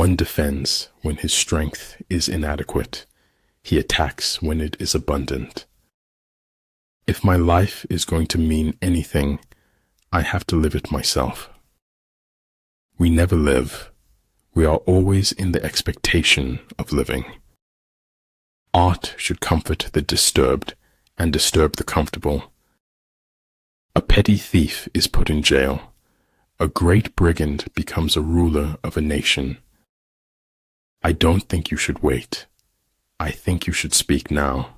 One defends when his strength is inadequate. He attacks when it is abundant. If my life is going to mean anything, I have to live it myself. We never live. We are always in the expectation of living. Art should comfort the disturbed and disturb the comfortable. A petty thief is put in jail. A great brigand becomes a ruler of a nation. I don't think you should wait. I think you should speak now.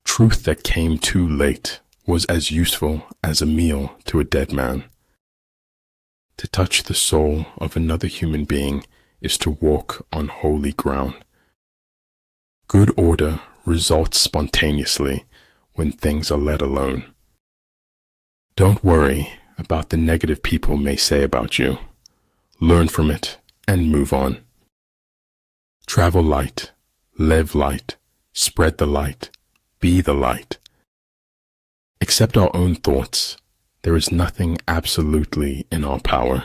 Truth that came too late was as useful as a meal to a dead man. To touch the soul of another human being is to walk on holy ground. Good order results spontaneously when things are let alone. Don't worry about the negative people may say about you. Learn from it and move on. Travel light, live light, spread the light, be the light. Except our own thoughts, there is nothing absolutely in our power.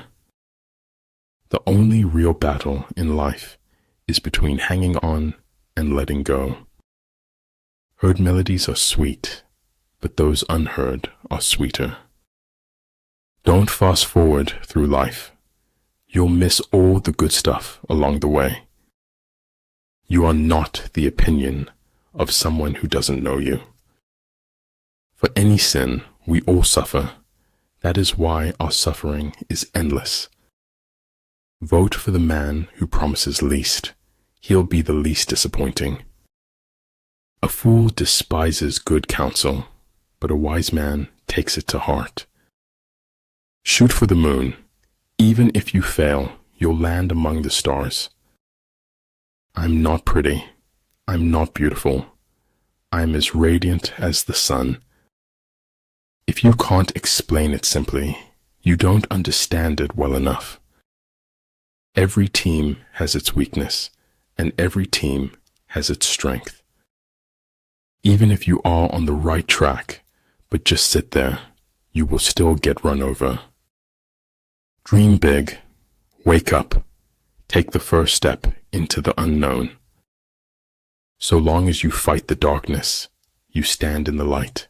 The only real battle in life is between hanging on and letting go. Heard melodies are sweet, but those unheard are sweeter. Don't fast forward through life. You'll miss all the good stuff along the way. You are not the opinion of someone who doesn't know you. For any sin, we all suffer. That is why our suffering is endless. Vote for the man who promises least. He'll be the least disappointing. A fool despises good counsel, but a wise man takes it to heart. Shoot for the moon. Even if you fail, you'll land among the stars. I'm not pretty. I'm not beautiful. I'm as radiant as the sun. If you can't explain it simply, you don't understand it well enough. Every team has its weakness, and every team has its strength. Even if you are on the right track, but just sit there, you will still get run over. Dream big. Wake up. Take the first step into the unknown. So long as you fight the darkness, you stand in the light.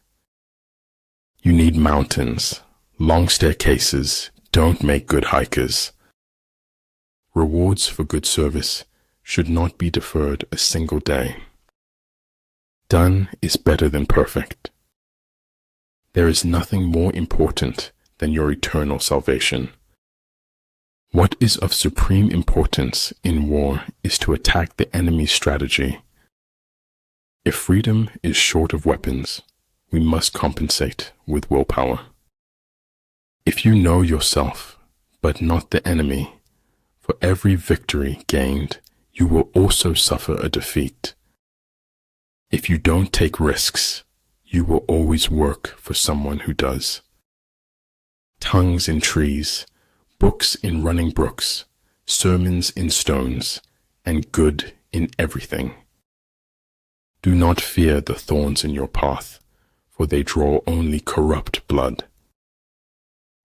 You need mountains. Long staircases don't make good hikers. Rewards for good service should not be deferred a single day. Done is better than perfect. There is nothing more important than your eternal salvation. What is of supreme importance in war is to attack the enemy's strategy. If freedom is short of weapons, we must compensate with willpower. If you know yourself, but not the enemy, for every victory gained, you will also suffer a defeat. If you don't take risks, you will always work for someone who does. Tongues in trees, books in running brooks, sermons in stones, and good in everything. Do not fear the thorns in your path, for they draw only corrupt blood.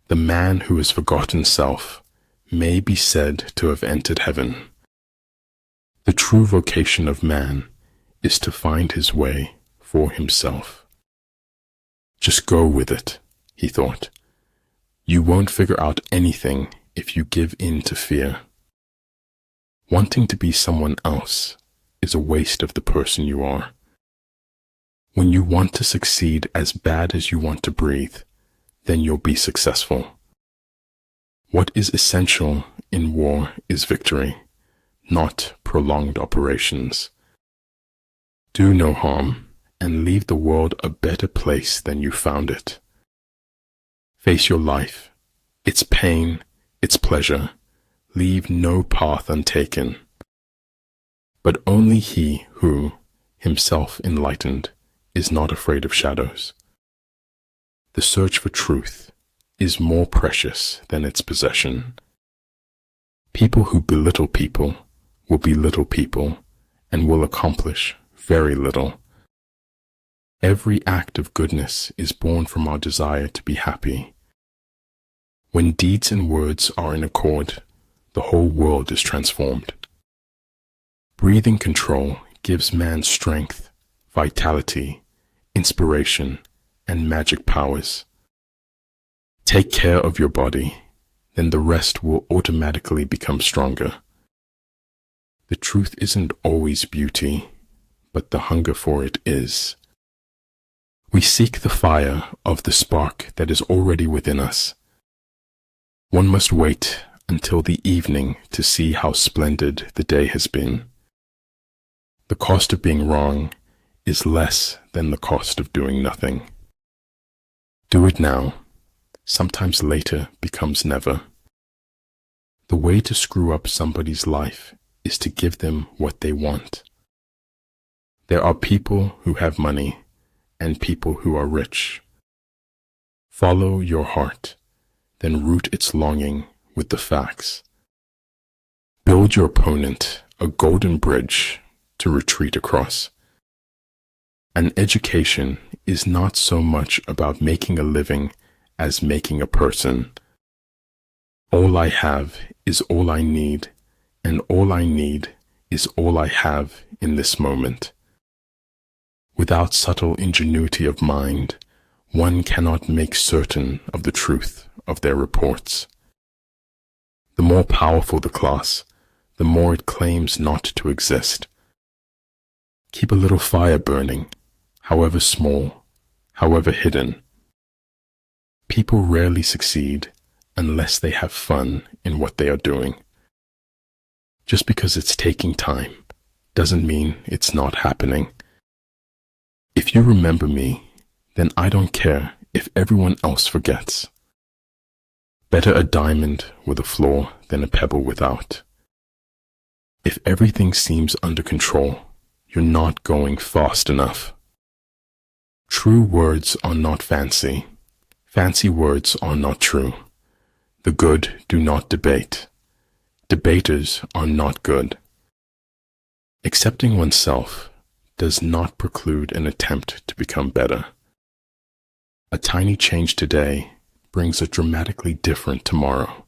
The man who has forgotten self may be said to have entered heaven. The true vocation of man is to find his way for himself. Just go with it, he thought. You won't figure out anything if you give in to fear. Wanting to be someone else is a waste of the person you are. When you want to succeed as bad as you want to breathe, then you'll be successful. What is essential in war is victory, not prolonged operations. Do no harm and leave the world a better place than you found it. Face your life, its pain, its pleasure. Leave no path untaken. But only he who, himself enlightened, is not afraid of shadows. The search for truth is more precious than its possession. People who belittle people will belittle people and will accomplish very little. Every act of goodness is born from our desire to be happy. When deeds and words are in accord, the the whole world is transformed. Breathing control gives man strength, vitality, inspiration, and magic powers. Take care of your body, then the rest will automatically become stronger. The truth isn't always beauty, but the hunger for it is. We seek the fire of the spark that is already within us. One must wait until the evening to see how splendid the day has been. The cost of being wrong is less than the cost of doing nothing. Do it now. Sometimes later becomes never. The way to screw up somebody's life is to give them what they want. There are people who have money and people who are rich. Follow your heart, then root its longing with the facts. Build your opponent a golden bridge to retreat across. An education is not so much about making a living as making a person. All I have is all I need, and all I need is all I have in this moment. Without subtle ingenuity of mind, one cannot make certain of the truth of their reports. The more powerful the class, the more it claims not to exist. Keep a little fire burning, however small, however hidden. People rarely succeed unless they have fun in what they are doing. Just because it's taking time doesn't mean it's not happening. If you remember me, then I don't care if everyone else forgets. Better a diamond with a flaw than a pebble without. If everything seems under control, you're not going fast enough. True words are not fancy. Fancy words are not true. The good do not debate. Debaters are not good. Accepting oneself does not preclude an attempt to become better. A tiny change today brings a dramatically different tomorrow.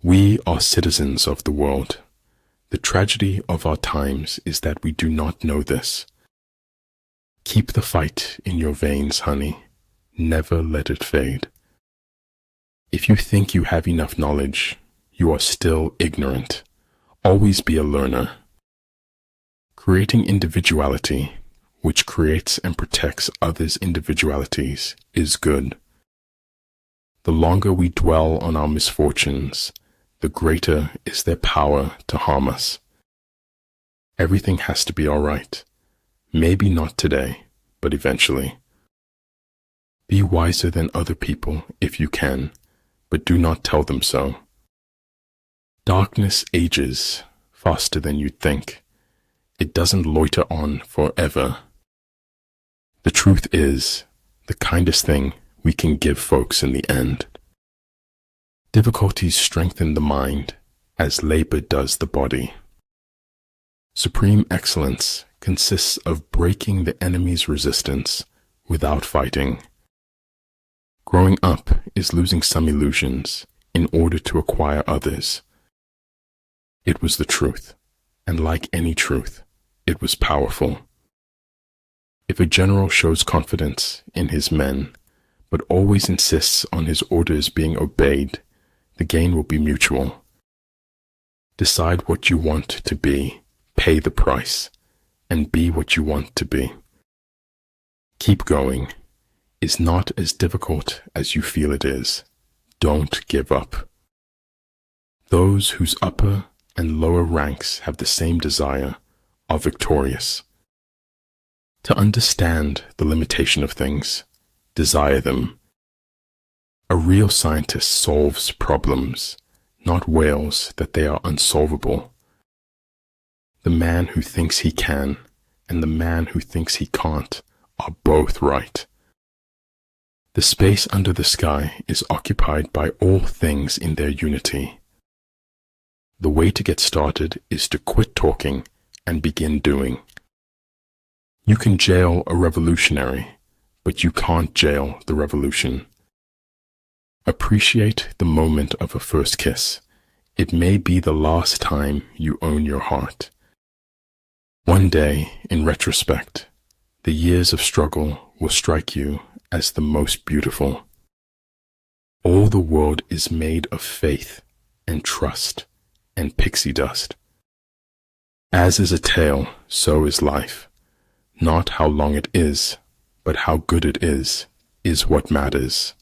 We are citizens of the world. The tragedy of our times is that we do not know this. Keep the fight in your veins, honey. Never let it fade. If you think you have enough knowledge, you are still ignorant. Always be a learner. Creating individuality, which creates and protects others' individualities, is good. The longer we dwell on our misfortunes, the greater is their power to harm us. Everything has to be all right. Maybe not today, but eventually. Be wiser than other people if you can, but do not tell them so. Darkness ages faster than you'd think. It doesn't loiter on forever. The truth is the kindest thing we can give folks in the end. Difficulties strengthen the mind as labor does the body. Supreme excellence consists of breaking the enemy's resistance without fighting. Growing up is losing some illusions in order to acquire others. It was the truth, and like any truth, it was powerful. If a general shows confidence in his men, but always insists on his orders being obeyed, the gain will be mutual. Decide what you want to be, pay the price, and be what you want to be. Keep going. Is not as difficult as you feel it is. Don't give up. Those whose upper and lower ranks have the same desire are victorious. To understand the limitation of things, desire them. A real scientist solves problems, not wails that they are unsolvable. The man who thinks he can and the man who thinks he can't are both right. The space under the sky is occupied by all things in their unity. The way to get started is to quit talking and begin doing. You can jail a revolutionary, but you can't jail the revolution. Appreciate the moment of a first kiss. It may be the last time you own your heart. One day, in retrospect, the years of struggle will strike you as the most beautiful. All the world is made of faith and trust and pixie dust. As is a tale, so is life. Not how long it is, but how good it is what matters.